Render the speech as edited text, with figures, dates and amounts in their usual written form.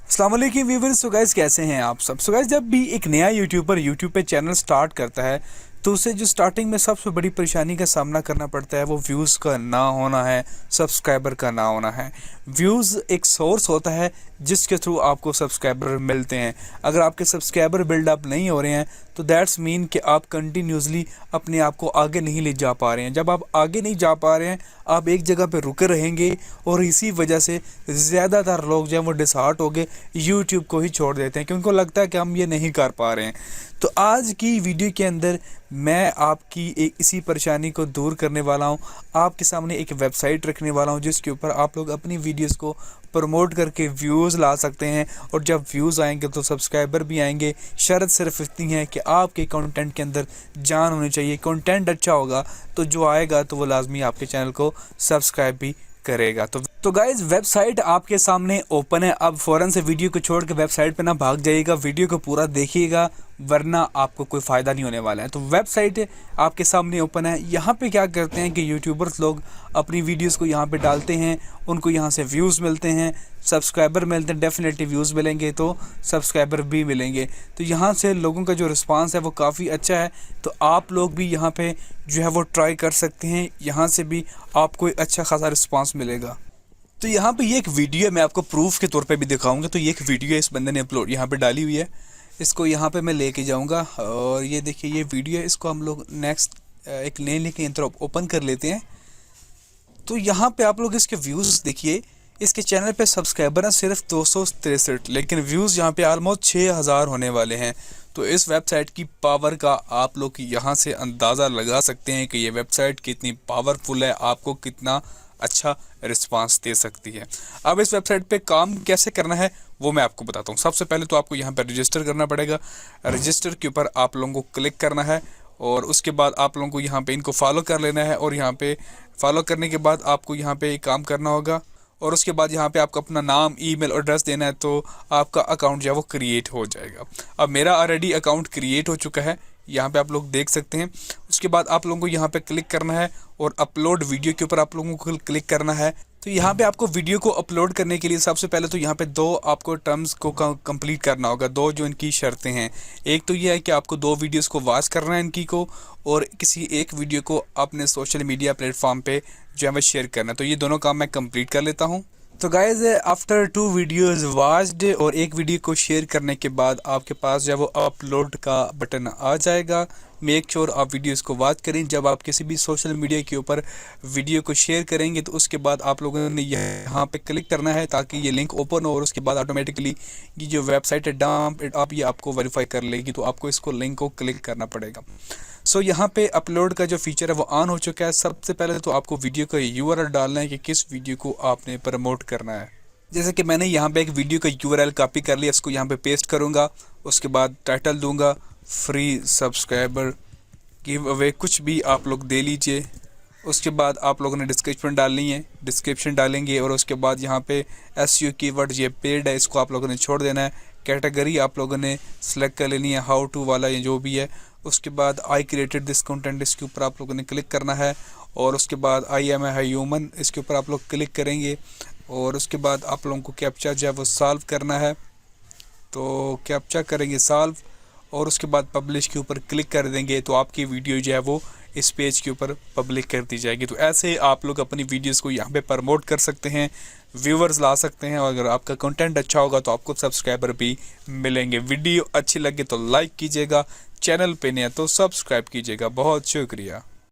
अस्सलाम वालेकुम viewers. So guys कैसे हैं आप सब। सो गाइस जब भी एक नया यूट्यूबर यूट्यूब पे चैनल स्टार्ट करता है तो उसे जो स्टार्टिंग में सबसे बड़ी परेशानी का सामना करना पड़ता है वो व्यूज़ का ना होना है, सब्सक्राइबर का ना होना है। व्यूज़ एक सोर्स होता है जिसके थ्रू आपको सब्सक्राइबर मिलते हैं। अगर आपके सब्सक्राइबर बिल्डअप नहीं हो रहे हैं तो दैट्स मीन कि आप कंटिन्यूसली अपने आप को आगे नहीं ले जा पा रहे हैं। जब आप आगे नहीं जा पा रहे हैं आप एक जगह पे रुके रहेंगे और इसी वजह से ज़्यादातर लोग जो हैं वो डिसहार्ट हो गए यूट्यूब को ही छोड़ देते हैं क्योंकि उनको लगता है कि हम ये नहीं कर पा रहे हैं। तो आज की वीडियो के अंदर मैं आपकी एक इसी परेशानी को दूर करने वाला हूं। आपके सामने एक वेबसाइट रखने वाला हूं जिसके ऊपर आप लोग अपनी वीडियोस को प्रमोट करके व्यूज़ ला सकते हैं और जब व्यूज़ आएंगे तो सब्सक्राइबर भी आएंगे। शर्त सिर्फ इतनी है कि आपके कंटेंट के अंदर जान होनी चाहिए। कंटेंट अच्छा होगा तो जो आएगा तो वो लाजमी आपके चैनल को सब्सक्राइब भी करेगा। तो गाइज वेबसाइट आपके सामने ओपन है। अब फ़ौरन से वीडियो को छोड़ के वेबसाइट पे ना भाग जाइएगा, वीडियो को पूरा देखिएगा वरना आपको कोई फ़ायदा नहीं होने वाला है। तो वेबसाइट आपके सामने ओपन है। यहाँ पे क्या करते हैं कि यूट्यूबर्स लोग अपनी वीडियोस को यहाँ पे डालते हैं, उनको यहाँ से व्यूज़ मिलते हैं, सब्सक्राइबर मिलते हैं। डेफिनेटली व्यूज़ मिलेंगे तो सब्सक्राइबर भी मिलेंगे। तो यहाँ से लोगों का जो रिस्पांस है वो काफ़ी अच्छा है। तो आप लोग भी यहाँ पे जो है वो ट्राई कर सकते हैं, यहाँ से भी आपको एक अच्छा खासा रिस्पांस मिलेगा। तो यहाँ पे ये एक वीडियो है, मैं आपको प्रूफ के तौर पे भी दिखाऊंगा। तो ये एक वीडियो है, इस बंदे ने अपलोड यहाँ पे डाली हुई है। इसको यहाँ पे मैं लेके जाऊँगा और ये देखिए ये वीडियो है। इसको हम लोग नेक्स्ट एक नए लिंक की तरफ ओपन कर लेते हैं। तो यहाँ पे आप लोग इसके व्यूज़ देखिए। इसके चैनल पे सब्सक्राइबर हैं सिर्फ 263, लेकिन व्यूज़ यहाँ पे ऑलमोस्ट 6000 होने वाले हैं। तो इस वेबसाइट की पावर का आप लोग यहाँ से अंदाज़ा लगा सकते हैं कि ये वेबसाइट कितनी पावरफुल है, आपको कितना अच्छा रिस्पांस दे सकती है। अब इस वेबसाइट पे काम कैसे करना है वो मैं आपको बताता हूँ। सबसे पहले तो आपको यहाँ पर रजिस्टर करना पड़ेगा। रजिस्टर के ऊपर आप लोगों को क्लिक करना है और उसके बाद आप लोगों को यहाँ पे इनको फॉलो कर लेना है और यहाँ पे फॉलो करने के बाद आपको यहाँ पे एक काम करना होगा और उसके बाद यहाँ पे आपको अपना नाम, ईमेल, एड्रेस देना है तो आपका अकाउंट जो है वो क्रिएट हो जाएगा। अब मेरा ऑलरेडी अकाउंट क्रिएट हो चुका है, यहाँ पे आप लोग देख सकते हैं। उसके बाद आप लोगों को यहाँ पे क्लिक करना है और अपलोड वीडियो के ऊपर आप लोगों को क्लिक करना है। तो यहाँ पे आपको वीडियो को अपलोड करने के लिए सबसे पहले तो यहाँ पे दो आपको टर्म्स को कंप्लीट करना होगा। दो जो इनकी शर्तें हैं, एक तो ये है कि आपको 2 वीडियोस को वॉच करना है इनकी को, और किसी एक वीडियो को अपने सोशल मीडिया प्लेटफॉर्म पे जो है वो शेयर करना है। तो ये दोनों काम मैं कंप्लीट कर लेता हूँ। तो गाइज आफ्टर 2 वीडियोज़ वॉच्ड और एक वीडियो को शेयर करने के बाद आपके पास जो है वो अपलोड का बटन आ जाएगा। मेक श्योर आप वीडियोस को वॉच करें। जब आप किसी भी सोशल मीडिया के ऊपर वीडियो को शेयर करेंगे तो उसके बाद आप लोगों ने यहाँ पे क्लिक करना है ताकि ये लिंक ओपन हो और उसके बाद ऑटोमेटिकली ये जो वेबसाइट है डंप आप ये आपको वेरीफाई कर लेगी। तो आपको इसको लिंक को क्लिक करना पड़ेगा। सो यहाँ पे अपलोड का जो फीचर है वो ऑन हो चुका है। सबसे पहले तो आपको वीडियो का यूआरएल डालना है कि किस वीडियो को आपने प्रमोट करना है। जैसे कि मैंने यहाँ पे एक वीडियो का यूआरएल कॉपी कर लिया, इसको यहाँ पे पेस्ट करूँगा। उसके बाद टाइटल दूंगा फ्री सब्सक्राइबर गिव अवे, कुछ भी आप लोग दे लीजिए। उसके बाद आप लोगों ने डिस्क्रिप्शन डालनी है, डिस्क्रिप्शन डालेंगे और उसके बाद यहाँ पे एसईओ कीवर्ड ये पेड है, इसको आप लोगों ने छोड़ देना है। कैटेगरी आप लोगों ने सेलेक्ट कर लेनी है, हाउ टू वाला ये जो भी है। उसके बाद आई क्रिएटेड दिस कंटेंट, इसके ऊपर आप लोगों ने क्लिक करना है और उसके बाद आई एम ए ह्यूमन, इसके ऊपर आप लोग क्लिक करेंगे और उसके बाद आप लोगों को कैप्चा जो है वो सॉल्व करना है। तो कैप्चा करेंगे सॉल्व और उसके बाद पब्लिश के ऊपर क्लिक कर देंगे तो आपकी वीडियो जो है वो इस पेज के ऊपर पब्लिक कर दी जाएगी। तो ऐसे आप लोग अपनी वीडियोस को यहाँ पे प्रमोट कर सकते हैं, व्यूवर्स ला सकते हैं और अगर आपका कंटेंट अच्छा होगा तो आपको सब्सक्राइबर भी मिलेंगे। वीडियो अच्छी लगे तो लाइक कीजिएगा, चैनल पे नया तो सब्सक्राइब कीजिएगा। बहुत शुक्रिया।